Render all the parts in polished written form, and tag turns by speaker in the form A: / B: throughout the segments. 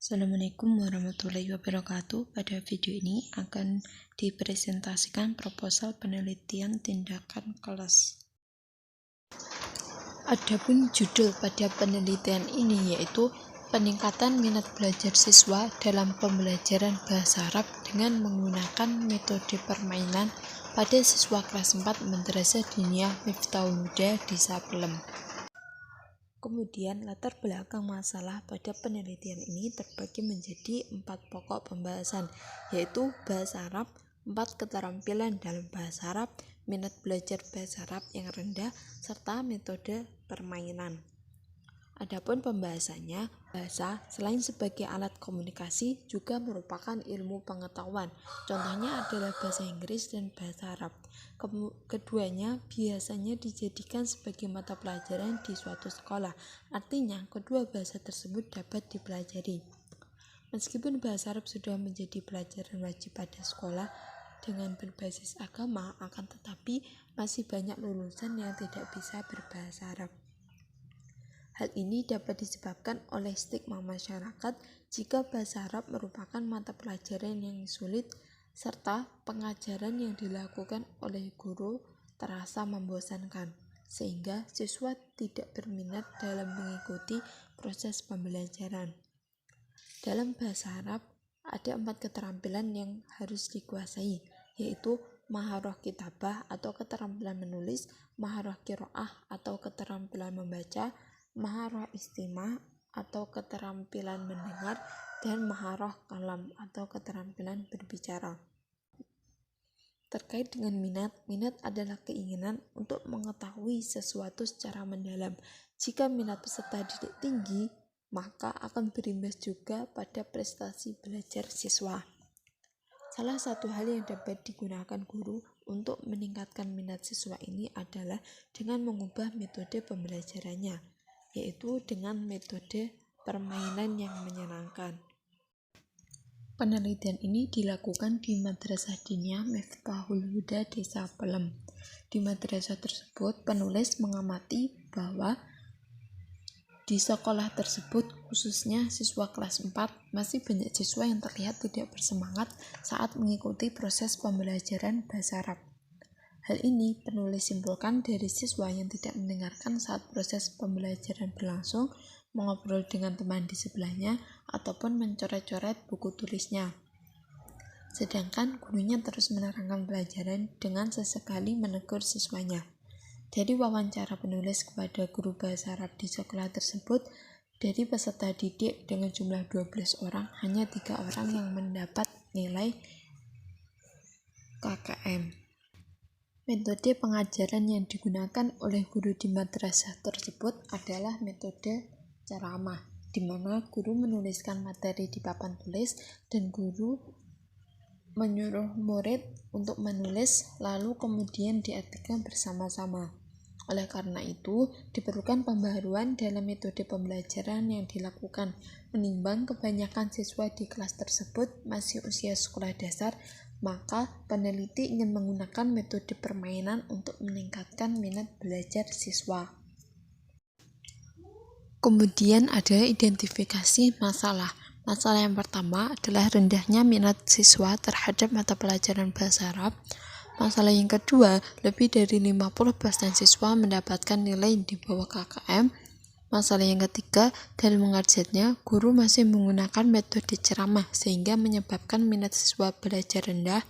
A: Assalamualaikum warahmatullahi wabarakatuh. Pada video ini akan dipresentasikan proposal penelitian tindakan kelas. Adapun judul pada penelitian ini yaitu peningkatan minat belajar siswa dalam pembelajaran bahasa Arab dengan menggunakan metode permainan pada siswa kelas 4 Madrasah Diniyah Miftahul Huda Desa Pelem. Kemudian latar belakang masalah pada penelitian ini terbagi menjadi 4 pokok pembahasan, yaitu bahasa Arab, 4 keterampilan dalam bahasa Arab, minat belajar bahasa Arab yang rendah, serta metode permainan. Adapun pembahasannya, bahasa selain sebagai alat komunikasi juga merupakan ilmu pengetahuan. Contohnya adalah bahasa Inggris dan bahasa Arab. Keduanya biasanya dijadikan sebagai mata pelajaran di suatu sekolah. Artinya, kedua bahasa tersebut dapat dipelajari. Meskipun bahasa Arab sudah menjadi pelajaran wajib pada sekolah dengan berbasis agama, akan tetapi masih banyak lulusan yang tidak bisa berbahasa Arab. Hal ini dapat disebabkan oleh stigma masyarakat jika bahasa Arab merupakan mata pelajaran yang sulit serta pengajaran yang dilakukan oleh guru terasa membosankan, sehingga siswa tidak berminat dalam mengikuti proses pembelajaran. Dalam bahasa Arab, ada 4 keterampilan yang harus dikuasai, yaitu maharah kitabah atau keterampilan menulis, maharah qiraah atau keterampilan membaca, maharah istima' atau keterampilan mendengar, dan maharah kalam atau keterampilan berbicara. Terkait dengan minat adalah keinginan untuk mengetahui sesuatu secara mendalam. Jika minat peserta didik tinggi, maka akan berimbas juga pada prestasi belajar siswa. Salah satu hal yang dapat digunakan guru untuk meningkatkan minat siswa ini adalah dengan mengubah metode pembelajarannya, yaitu dengan metode permainan yang menyenangkan. Penelitian ini dilakukan di Madrasah Diniyah Miftahul Huda Desa Pelem. Di madrasah tersebut, penulis mengamati bahwa di sekolah tersebut, khususnya siswa kelas 4, masih banyak siswa yang terlihat tidak bersemangat saat mengikuti proses pembelajaran bahasa Arab. Hal ini penulis simpulkan dari siswa yang tidak mendengarkan saat proses pembelajaran berlangsung, mengobrol dengan teman di sebelahnya, ataupun mencoret-coret buku tulisnya. Sedangkan gurunya terus menerangkan pelajaran dengan sesekali menegur siswanya. Dari wawancara penulis kepada guru bahasa Arab di sekolah tersebut, dari peserta didik dengan jumlah 12 orang, hanya 3 orang yang mendapat nilai KKM. Metode pengajaran yang digunakan oleh guru di madrasah tersebut adalah metode ceramah, di mana guru menuliskan materi di papan tulis dan guru menyuruh murid untuk menulis lalu kemudian diartikan bersama-sama. Oleh karena itu, diperlukan pembaharuan dalam metode pembelajaran yang dilakukan, menimbang kebanyakan siswa di kelas tersebut masih usia sekolah dasar, maka peneliti ingin menggunakan metode permainan untuk meningkatkan minat belajar siswa. Kemudian ada identifikasi masalah. Masalah yang pertama adalah rendahnya minat siswa terhadap mata pelajaran bahasa Arab. Masalah yang kedua, lebih dari 50% siswa mendapatkan nilai di bawah KKM. Masalah yang ketiga, dalam mengajarnya, guru masih menggunakan metode ceramah sehingga menyebabkan minat siswa belajar rendah.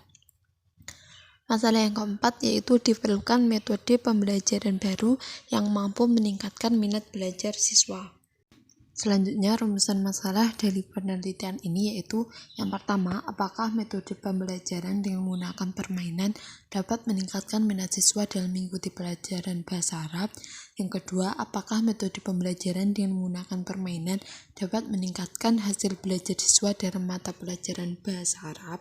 A: Masalah yang keempat yaitu diperlukan metode pembelajaran baru yang mampu meningkatkan minat belajar siswa. Selanjutnya, rumusan masalah dari penelitian ini yaitu yang pertama, apakah metode pembelajaran dengan menggunakan permainan dapat meningkatkan minat siswa dalam mengikuti pelajaran bahasa Arab? Yang kedua, apakah metode pembelajaran dengan menggunakan permainan dapat meningkatkan hasil belajar siswa dalam mata pelajaran bahasa Arab?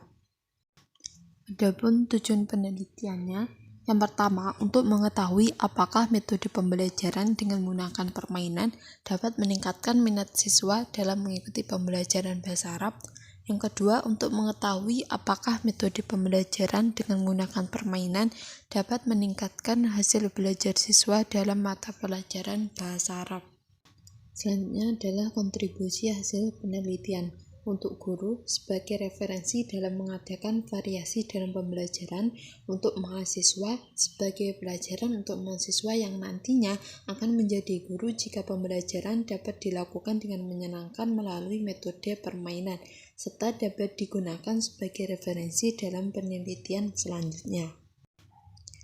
A: Adapun tujuan penelitiannya, yang pertama, untuk mengetahui apakah metode pembelajaran dengan menggunakan permainan dapat meningkatkan minat siswa dalam mengikuti pembelajaran bahasa Arab. Yang kedua, untuk mengetahui apakah metode pembelajaran dengan menggunakan permainan dapat meningkatkan hasil belajar siswa dalam mata pelajaran bahasa Arab. Selanjutnya adalah kontribusi hasil penelitian untuk guru sebagai referensi dalam mengadakan variasi dalam pembelajaran untuk mahasiswa sebagai pelajaran untuk mahasiswa yang nantinya akan menjadi guru jika pembelajaran dapat dilakukan dengan menyenangkan melalui metode permainan serta dapat digunakan sebagai referensi dalam penelitian selanjutnya.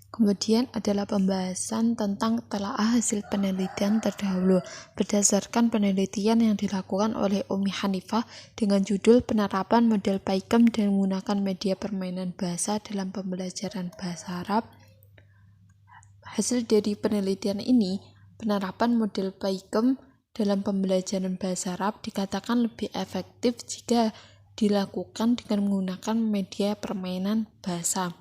A: Kemudian adalah pembahasan tentang telaah hasil penelitian terdahulu berdasarkan penelitian yang dilakukan oleh Ummi Hanifah dengan judul Penerapan Model Paikem dan Menggunakan Media Permainan Bahasa dalam Pembelajaran Bahasa Arab. Hasil dari penelitian ini, penerapan model Paikem dalam pembelajaran bahasa Arab dikatakan lebih efektif jika dilakukan dengan menggunakan media permainan bahasa.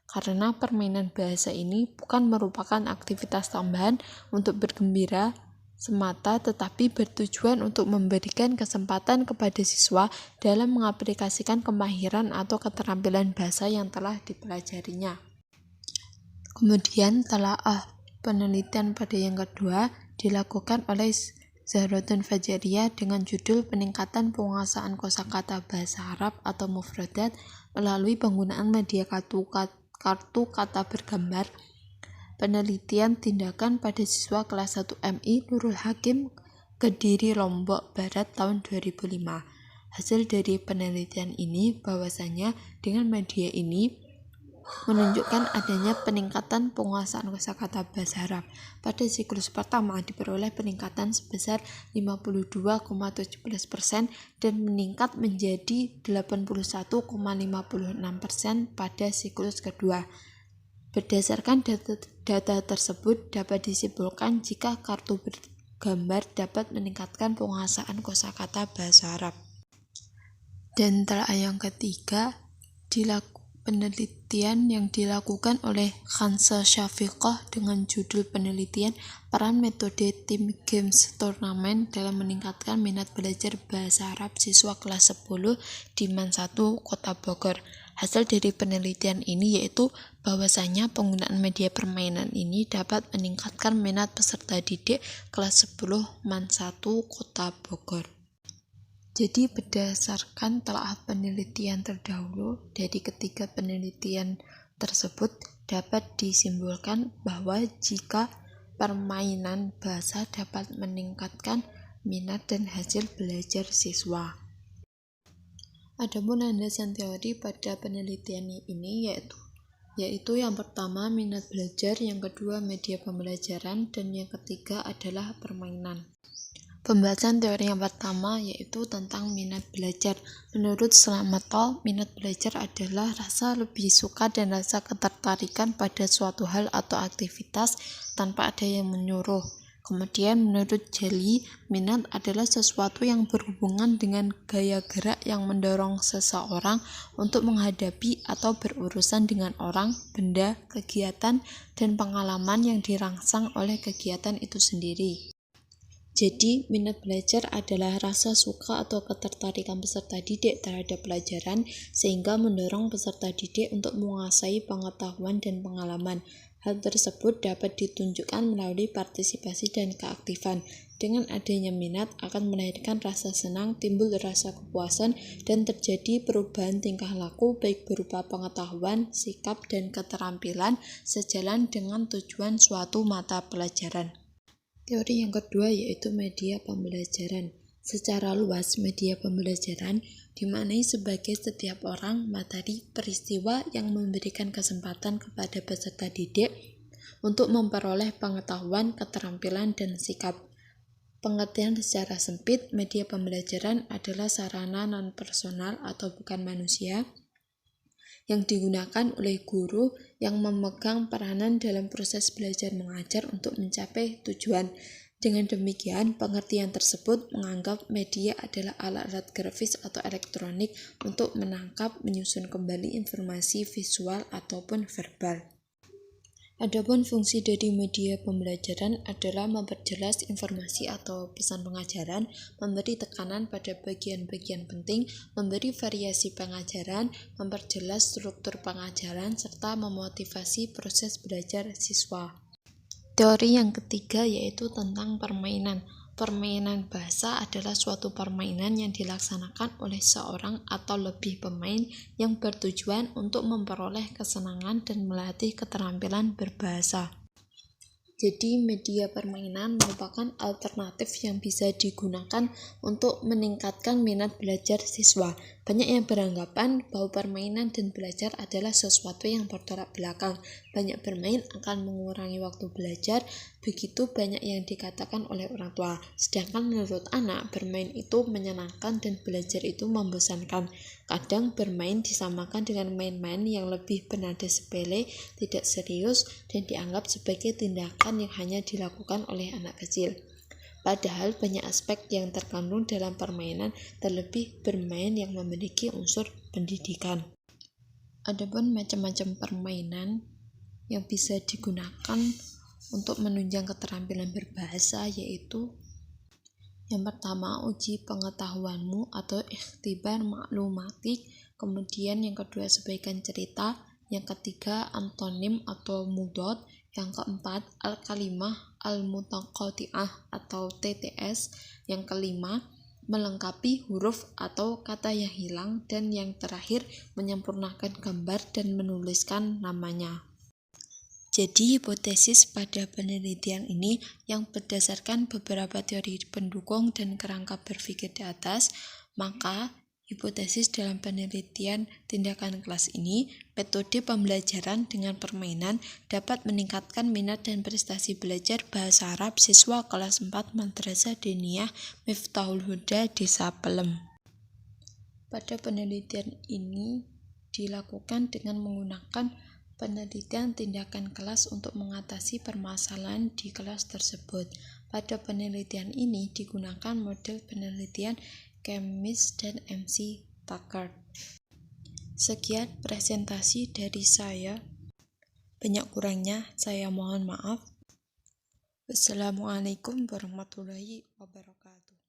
A: Karena permainan bahasa ini bukan merupakan aktivitas tambahan untuk bergembira semata, tetapi bertujuan untuk memberikan kesempatan kepada siswa dalam mengaplikasikan kemahiran atau keterampilan bahasa yang telah dipelajarinya. Kemudian telaah penelitian pada yang kedua dilakukan oleh Zahratun Fajaria dengan judul Peningkatan Penguasaan Kosakata Bahasa Arab atau Mufradat melalui penggunaan media kartu kata bergambar. Penelitian tindakan pada siswa kelas 1 MI Nurul Hakim, Kediri, Lombok Barat tahun 2005. Hasil dari penelitian ini bahwasanya dengan media ini menunjukkan adanya peningkatan penguasaan kosakata bahasa Arab. Pada siklus pertama diperoleh peningkatan sebesar 52,17% dan meningkat menjadi 81,56% pada siklus kedua. Berdasarkan data tersebut dapat disimpulkan jika kartu bergambar dapat meningkatkan penguasaan kosakata bahasa Arab. Dan telaah yang ketiga penelitian yang dilakukan oleh Khansa Syafiqah dengan judul penelitian peran metode Team Games Turnamen dalam meningkatkan minat belajar bahasa Arab siswa kelas 10 di MAN 1 Kota Bogor. Hasil dari penelitian ini yaitu bahwasanya penggunaan media permainan ini dapat meningkatkan minat peserta didik kelas 10 MAN 1 Kota Bogor. Jadi berdasarkan telaah penelitian terdahulu dari ketiga penelitian tersebut dapat disimpulkan bahwa jika permainan bahasa dapat meningkatkan minat dan hasil belajar siswa. Adapun landasan teori pada penelitian ini yaitu yang pertama minat belajar, yang kedua media pembelajaran, dan yang ketiga adalah permainan. Pembahasan teori yang pertama yaitu tentang minat belajar. Menurut Slametol, minat belajar adalah rasa lebih suka dan rasa ketertarikan pada suatu hal atau aktivitas tanpa ada yang menyuruh. Kemudian menurut Jelly, minat adalah sesuatu yang berhubungan dengan gaya gerak yang mendorong seseorang untuk menghadapi atau berurusan dengan orang, benda, kegiatan, dan pengalaman yang dirangsang oleh kegiatan itu sendiri. Jadi, minat belajar adalah rasa suka atau ketertarikan peserta didik terhadap pelajaran sehingga mendorong peserta didik untuk menguasai pengetahuan dan pengalaman. Hal tersebut dapat ditunjukkan melalui partisipasi dan keaktifan. Dengan adanya minat akan melahirkan rasa senang, timbul rasa kepuasan, dan terjadi perubahan tingkah laku baik berupa pengetahuan, sikap, dan keterampilan sejalan dengan tujuan suatu mata pelajaran. Teori yang kedua yaitu media pembelajaran. Secara luas, media pembelajaran dimaknai sebagai setiap orang, materi, peristiwa yang memberikan kesempatan kepada peserta didik untuk memperoleh pengetahuan, keterampilan, dan sikap. Pengertian secara sempit, media pembelajaran adalah sarana non-personal atau bukan manusia yang digunakan oleh guru yang memegang peranan dalam proses belajar mengajar untuk mencapai tujuan. Dengan demikian, pengertian tersebut menganggap media adalah alat-alat grafis atau elektronik untuk menangkap, menyusun kembali informasi visual ataupun verbal. Adapun fungsi dari media pembelajaran adalah memperjelas informasi atau pesan pengajaran, memberi tekanan pada bagian-bagian penting, memberi variasi pengajaran, memperjelas struktur pengajaran, serta memotivasi proses belajar siswa. Teori yang ketiga yaitu tentang permainan. Permainan bahasa adalah suatu permainan yang dilaksanakan oleh seorang atau lebih pemain yang bertujuan untuk memperoleh kesenangan dan melatih keterampilan berbahasa. Jadi, media permainan merupakan alternatif yang bisa digunakan untuk meningkatkan minat belajar siswa. Banyak yang beranggapan bahwa permainan dan belajar adalah sesuatu yang bertolak belakang. Banyak bermain akan mengurangi waktu belajar, begitu banyak yang dikatakan oleh orang tua. Sedangkan menurut anak, bermain itu menyenangkan dan belajar itu membosankan. Kadang bermain disamakan dengan main-main yang lebih bernada sepele, tidak serius, dan dianggap sebagai tindakan yang hanya dilakukan oleh anak kecil. Padahal banyak aspek yang terkandung dalam permainan, terlebih bermain yang memiliki unsur pendidikan. Adapun macam-macam permainan yang bisa digunakan untuk menunjang keterampilan berbahasa yaitu yang pertama, uji pengetahuanmu atau ikhtibar maklumatik. Kemudian yang kedua, sebagian cerita. Yang ketiga, antonim atau mudhot. Yang keempat, al-kalimah al-mutaqati'ah atau TTS. Yang kelima, melengkapi huruf atau kata yang hilang. Dan yang terakhir, menyempurnakan gambar dan menuliskan namanya. Jadi, hipotesis pada penelitian ini yang berdasarkan beberapa teori pendukung dan kerangka berpikir di atas, maka hipotesis dalam penelitian tindakan kelas ini, metode pembelajaran dengan permainan dapat meningkatkan minat dan prestasi belajar bahasa Arab siswa kelas 4 Madrasah Diniyah Miftahul Huda Desa Pelem. Pada penelitian ini dilakukan dengan menggunakan penelitian tindakan kelas untuk mengatasi permasalahan di kelas tersebut. Pada penelitian ini digunakan model penelitian Chemist dan MC Packard. Sekian presentasi dari saya. Banyak kurangnya saya mohon maaf. Wassalamualaikum warahmatullahi wabarakatuh.